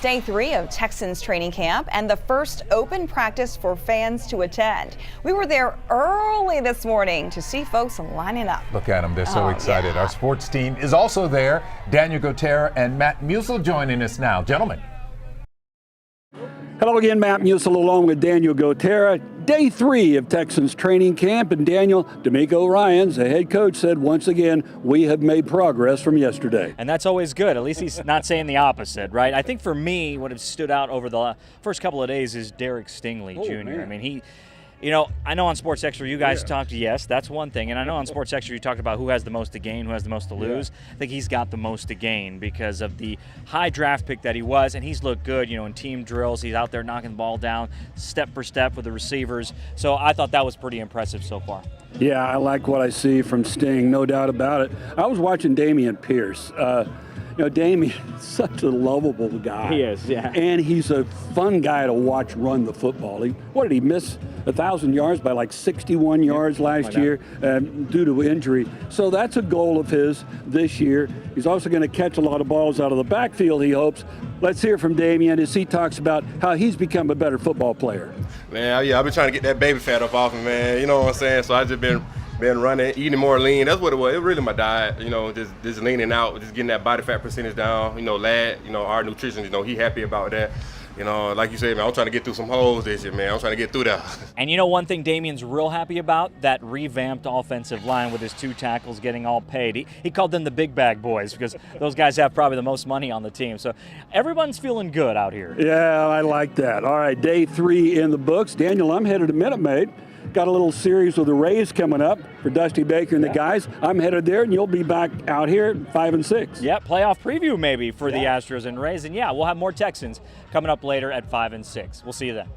Day 3 of Texans training camp and the first open practice for fans to attend. We were there early this morning to see folks lining up. Look at them, they're so excited. Yeah. Our sports team is also there. Daniel Gotera and Matt Musel joining us now. Gentlemen. Hello again, Matt Musel along with Daniel Gotera. Day 3 of Texans training camp, and Daniel, D'Amico Ryans, the head coach, said once again, we have made progress from yesterday. And that's always good. At least he's not saying the opposite, right? I think for me, what has stood out over the first couple of days is Derek Stingley Jr. Man. I mean, I know on Sports Extra you guys talked, yes, that's one thing. And I know on Sports Extra you talked about who has the most to gain, who has the most to lose. I think he's got the most to gain because of the high draft pick that he was, and he's looked good, in team drills. He's out there knocking the ball down step for step with the receivers. So I thought that was pretty impressive so far. Yeah, I like what I see from Sting, no doubt about it. I was watching Dameon Pierce. Damien's such a lovable guy. He is, yeah. And he's a fun guy to watch run the football. What did he miss? 1,000 yards by like 61 yards last year due to injury. So that's a goal of his this year. He's also going to catch a lot of balls out of the backfield, he hopes. Let's hear from Dameon as he talks about how he's become a better football player. Man, yeah, I've been trying to get that baby fat up off him, man. You know what I'm saying? So I just been running, eating more lean. That's what it was. It was really my diet, just leaning out, just getting that body fat percentage down. Our nutrition, he happy about that. Like you said, man, I'm trying to get through some holes this year, man. I'm trying to get through that. And one thing Damien's real happy about, that revamped offensive line with his 2 tackles getting all paid. He called them the big bag boys because those guys have probably the most money on the team. So everyone's feeling good out here. Yeah, I like that. All right, day 3 in the books. Daniel, I'm headed to Minute Maid. Got a little series with the Rays coming up for Dusty Baker and the guys. I'm headed there, and you'll be back out here at 5 and 6. Yeah, playoff preview maybe for the Astros and Rays. And we'll have more Texans coming up later at 5 and 6. We'll see you then.